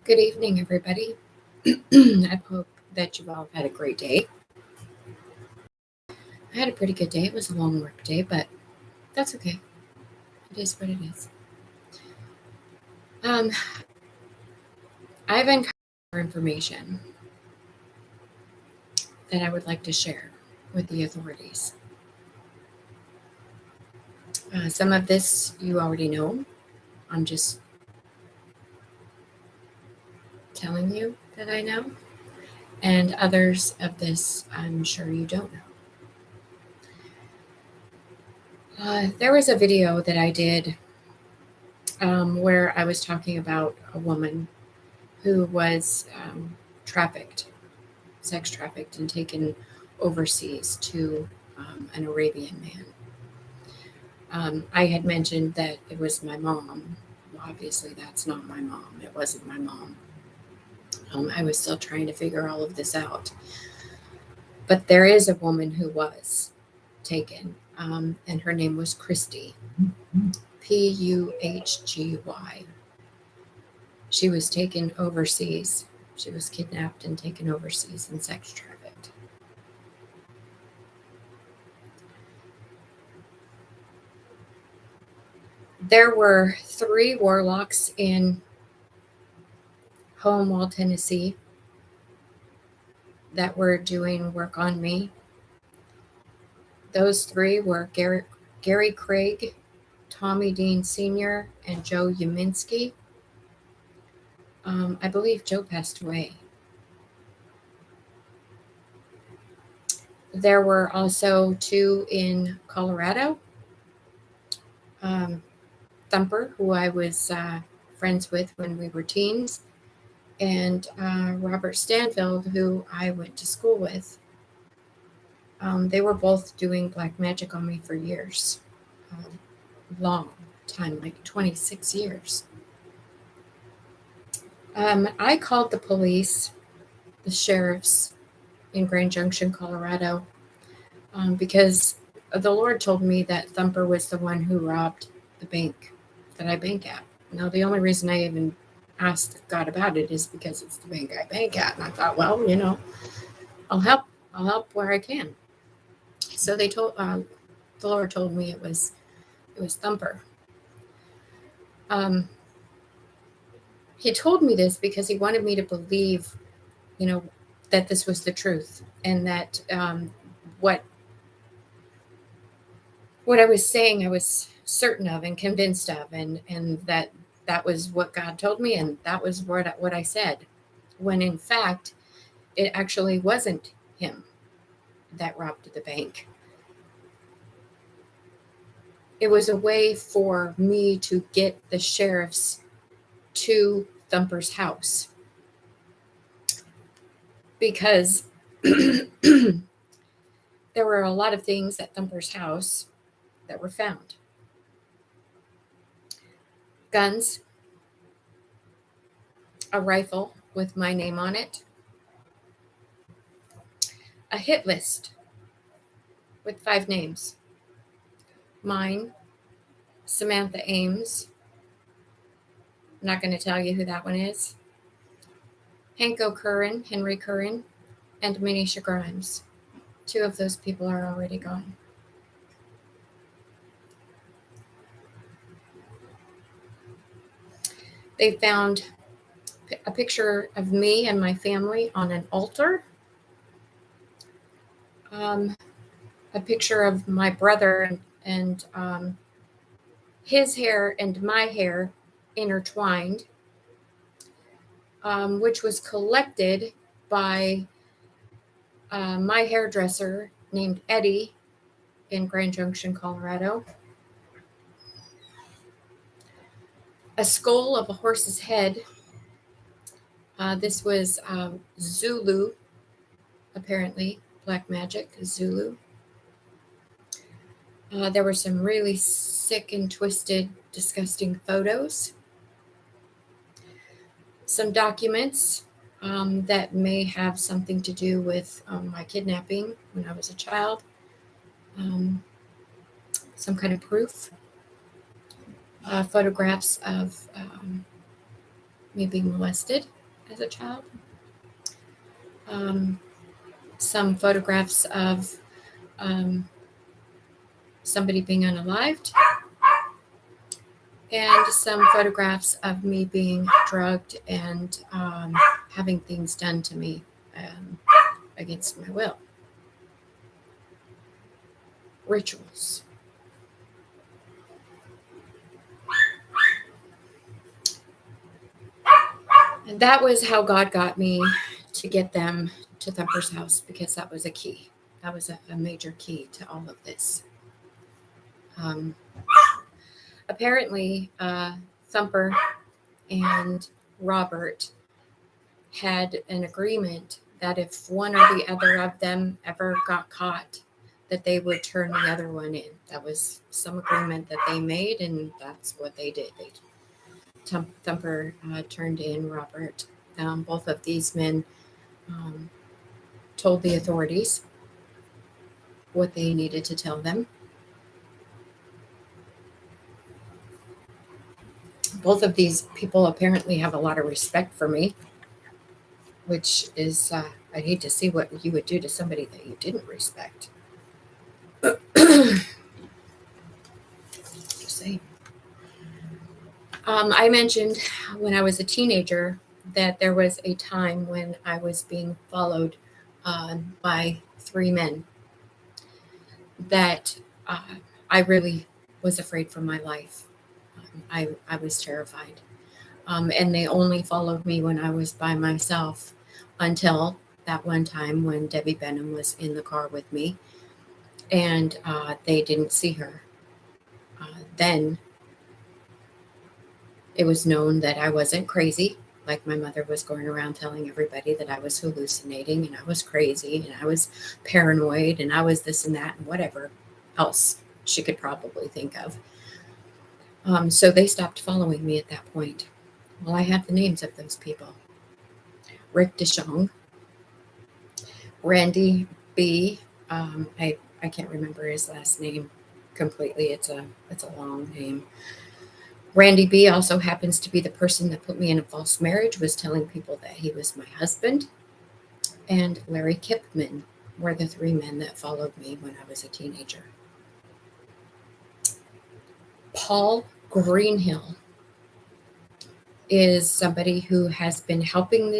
Good evening, everybody. I hope that you've all had a great day. I had a pretty good day. It was a long work day, but that's okay. It is what it is. Um, I've uncovered more information that I would like to share with the authorities. Some of this you already know. I'm just telling you that I know. And others of this I'm sure you don't know. There was a video that I did where I was talking about a woman who was trafficked, sex trafficked, and taken overseas to an Arabian man. I had mentioned that it was my mom. Well, obviously, that's not my mom. It wasn't my mom. I was still trying to figure all of this out. But there is a woman who was taken, and her name was Christy, Puhgy. She was taken overseas. She was kidnapped and taken overseas and sex trafficked. There were 3 warlocks in Homewall, Tennessee that were doing work on me. Those 3 were Gary Craig, Tommy Dean Sr., and Joe Yaminski. I believe Joe passed away. There were also 2 in Colorado. Thumper, who I was friends with when we were teens, and Robert Stanfield, who I went to school with. They were both doing black magic on me for years. Long time, like 26 years. I called the police, the sheriffs in Grand Junction, Colorado, because the Lord told me that Thumper was the one who robbed the bank that I bank at. Now, the only reason I even asked God about it is because it's the bank I bank at. And I thought, well, I'll help where I can. So they told the Lord told me it was Thumper. He told me this because he wanted me to believe, that this was the truth, and that what I was saying I was certain of and convinced of, and that was what God told me, and that was what I said, when in fact it actually wasn't him that robbed the bank. It was a way for me to get the sheriffs to Thumper's house, because there were a lot of things at Thumper's house that were found. Guns, a rifle with my name on it, a hit list with 5 names. Mine, Samantha Ames. I'm not going to tell you who that one is. Hanko Curran, Henry Curran, and Manisha Grimes. 2 of those people are already gone. They found a picture of me and my family on an altar. A picture of my brother and his hair and my hair intertwined, which was collected by my hairdresser named Eddie in Grand Junction, Colorado. A skull of a horse's head. This was Zulu, apparently, black magic, Zulu. There were some really sick and twisted, disgusting photos. Some documents that may have something to do with my kidnapping when I was a child. Some kind of proof. Photographs of me being molested as a child. Some photographs of somebody being unalived, and some photographs of me being drugged and having things done to me against my will. Rituals. And that was how God got me to get them to Thumper's house, because that was a key. That was a major key to all of this. Apparently, Thumper and Robert had an agreement that if one or the other of them ever got caught, that they would turn the other one in. That was some agreement that they made, and that's what they did. Thumper turned in Robert. Both of these men told the authorities what they needed to tell them. Both of these people apparently have a lot of respect for me, which is, I'd hate to see what you would do to somebody that you didn't respect. Just saying. I mentioned when I was a teenager that there was a time when I was being followed by 3 men that I really was afraid for my life. I was terrified. And they only followed me when I was by myself, until that one time when Debbie Benham was in the car with me, and they didn't see her. Then it was known that I wasn't crazy, like my mother was going around telling everybody that I was hallucinating and I was crazy and I was paranoid and I was this and that and whatever else she could probably think of. So they stopped following me at that point. Well, I have the names of those people. Rick DeShong, Randy B. I can't remember his last name completely. It's a long name. Randy B. also happens to be the person that put me in a false marriage, was telling people that he was my husband. And Larry Kipman were the 3 men that followed me when I was a teenager. Paul Greenhill is somebody who has been helping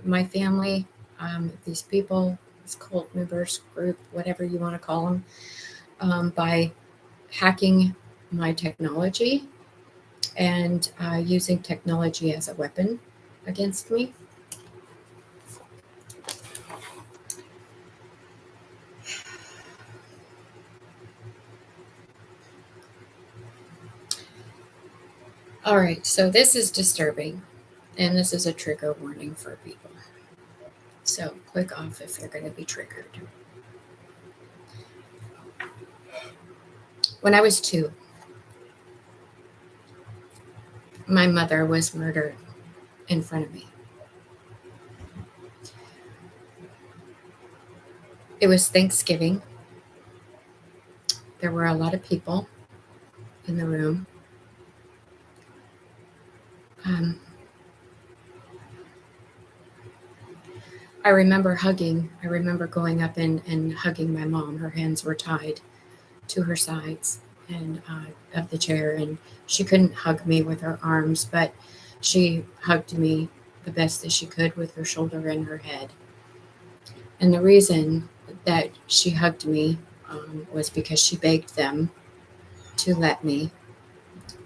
my family, these people, this cult members group, whatever you want to call them, by hacking my technology and using technology as a weapon against me. All right, so this is disturbing, and this is a trigger warning for people. So click off if you're going to be triggered. When I was 2, my mother was murdered in front of me. It was Thanksgiving. There were a lot of people in the room. I remember going up and hugging my mom. Her hands were tied to her sides and of the chair, and she couldn't hug me with her arms, but she hugged me the best that she could with her shoulder and her head. And the reason that she hugged me was because she begged them to let me,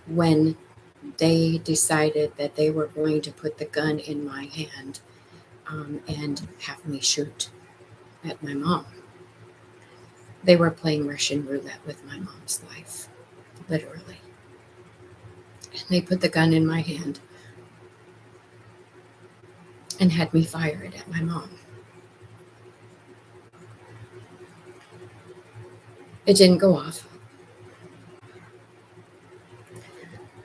when they decided that they were going to put the gun in my hand and have me shoot at my mom. They were playing Russian roulette with my mom's life, literally. And they put the gun in my hand and had me fire it at my mom. It didn't go off.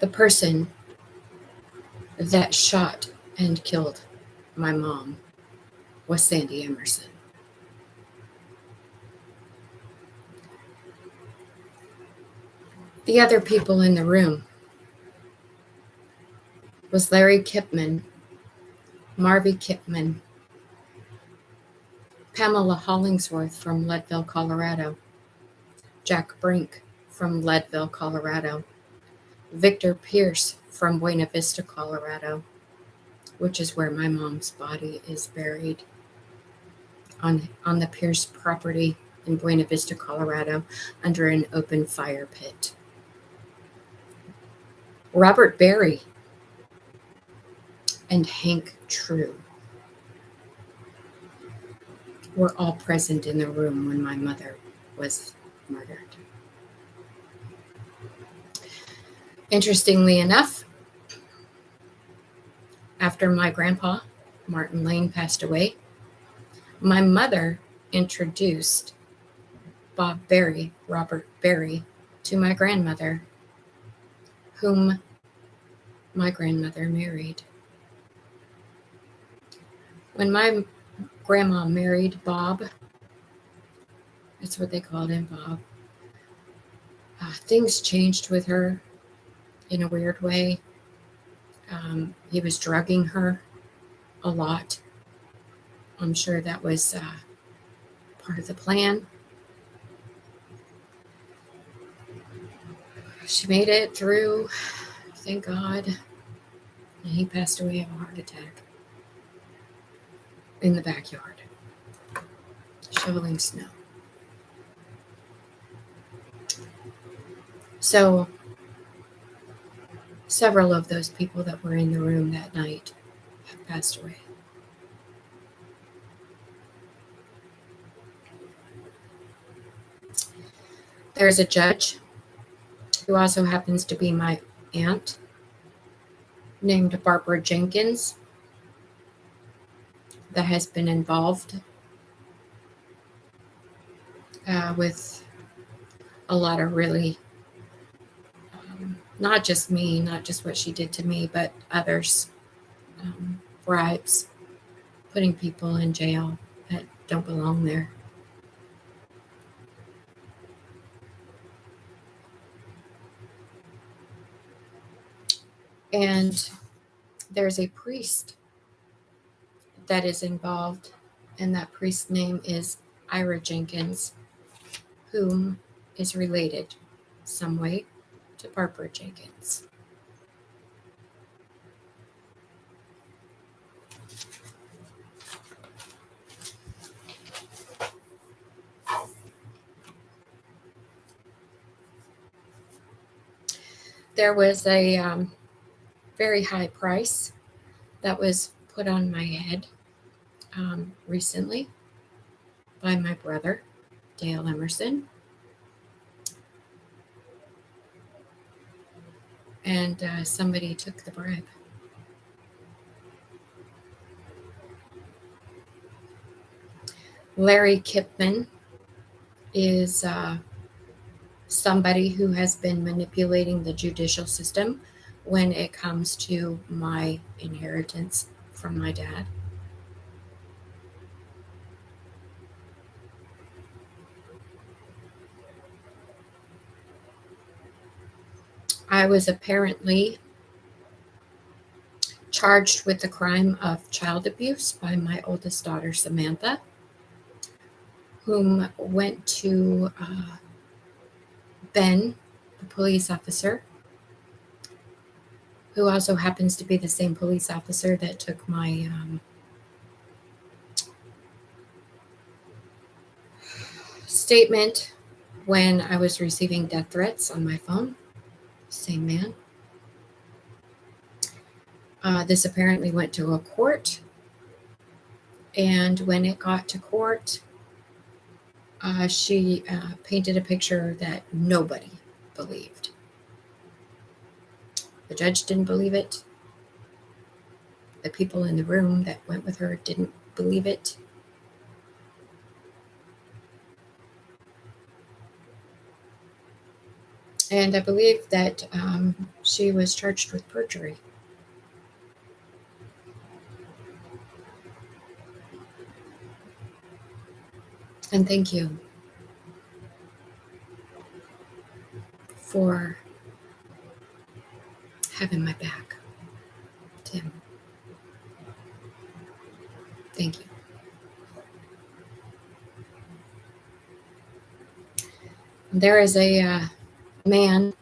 The person that shot and killed my mom was Sandy Emerson. The other people in the room was Larry Kipman Marvy Kipman, Pamela Hollingsworth from Leadville, Colorado, Jack Brink from Leadville, Colorado, Victor Pierce from Buena Vista, Colorado, which is where my mom's body is buried, on the Pierce property in Buena Vista, Colorado, under an open fire pit. Robert Berry and Hank True were all present in the room when my mother was murdered. Interestingly enough, after my grandpa, Martin Lane, passed away, my mother introduced Bob Berry, Robert Berry, to my grandmother, whom my grandmother married. When my grandma married Bob, that's what they called him, Bob, things changed with her in a weird way. He was drugging her a lot. I'm sure that was part of the plan. She made it through, thank God, and he passed away of a heart attack in the backyard, shoveling snow. So several of those people that were in the room that night have passed away. There's a judge who also happens to be my aunt, named Barbara Jenkins, that has been involved with a lot of really, not just me, not just what she did to me, but others, bribes, putting people in jail that don't belong there. And there's a priest that is involved, and that priest's name is Ira Jenkins, whom is related some way to Barbara Jenkins. There was a very high price that was put on my head recently by my brother, Dale Emerson. And somebody took the bribe. Larry Kipman is somebody who has been manipulating the judicial system when it comes to my inheritance from my dad. I was apparently charged with the crime of child abuse by my oldest daughter, Samantha, whom went to Ben, the police officer, who also happens to be the same police officer that took my statement when I was receiving death threats on my phone. Same man. This apparently went to a court, and when it got to court, she painted a picture that nobody believed. The judge didn't believe it. The people in the room that went with her didn't believe it. And I believe that she was charged with perjury. And thank you for having my back, Tim. Thank you. There is a man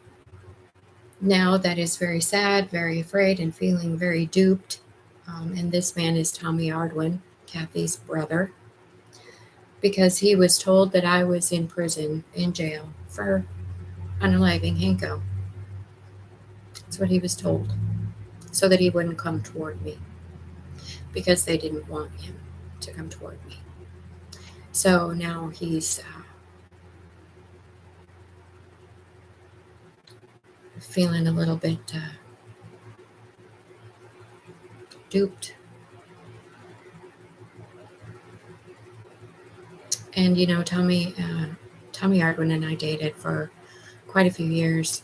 now that is very sad, very afraid, and feeling very duped. And this man is Tommy Ardwin, Kathy's brother, because he was told that I was in prison, in jail, for unaliving Hanko. That's what he was told, so that he wouldn't come toward me, because they didn't want him to come toward me. So now he's feeling a little bit duped. And Tommy Ardwin and I dated for quite a few years,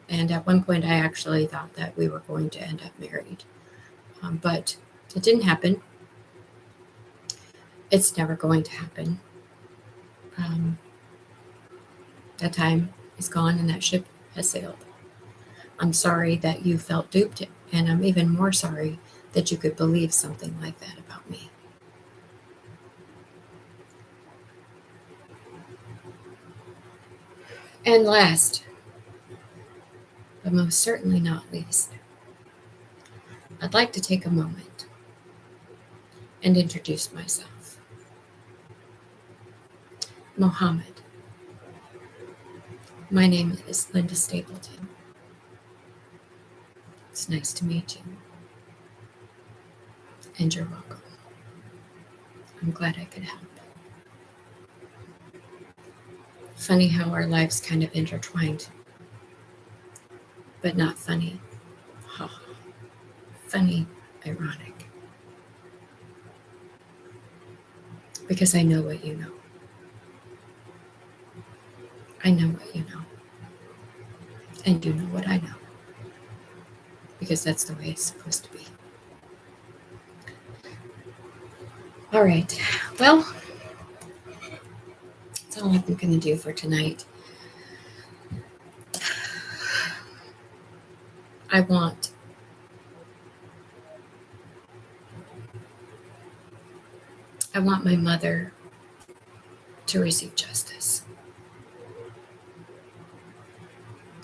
and at one point I actually thought that we were going to end up married, but it didn't happen. It's never going to happen. That time is gone and that ship has sailed. I'm sorry that you felt duped, and I'm even more sorry that you could believe something like that about me. And last, but most certainly not least, I'd like to take a moment and introduce myself. Mohammed. My name is Linda Stapleton. It's nice to meet you. And you're welcome. I'm glad I could help. Funny how our lives kind of intertwined, but not funny. Ha ha. Funny, ironic. Because I know what you know. I know what you know. And you know what I know. Because that's the way it's supposed to be. All right. Well, that's all I'm going to do for tonight. I want my mother to receive justice.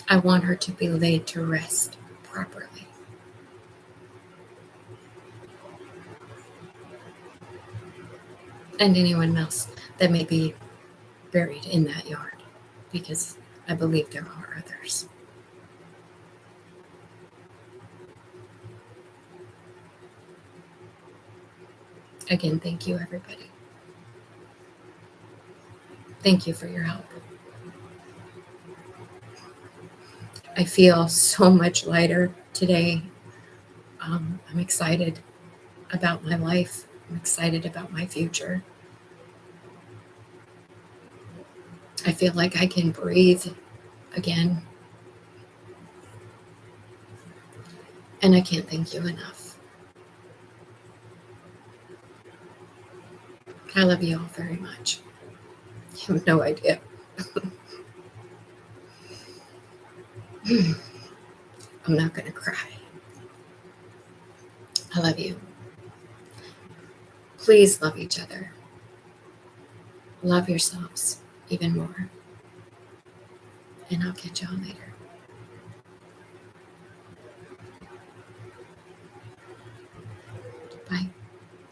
I want her to be laid to rest properly. And anyone else that may be buried in that yard, because I believe there are others. Again, thank you, everybody. Thank you for your help. I feel so much lighter today. I'm excited about my life. I'm excited about my future. I feel like I can breathe again. And I can't thank you enough. I love you all very much. You have no idea. I'm not going to cry. I love you. Please love each other. Love yourselves even more. And I'll catch y'all later. Bye.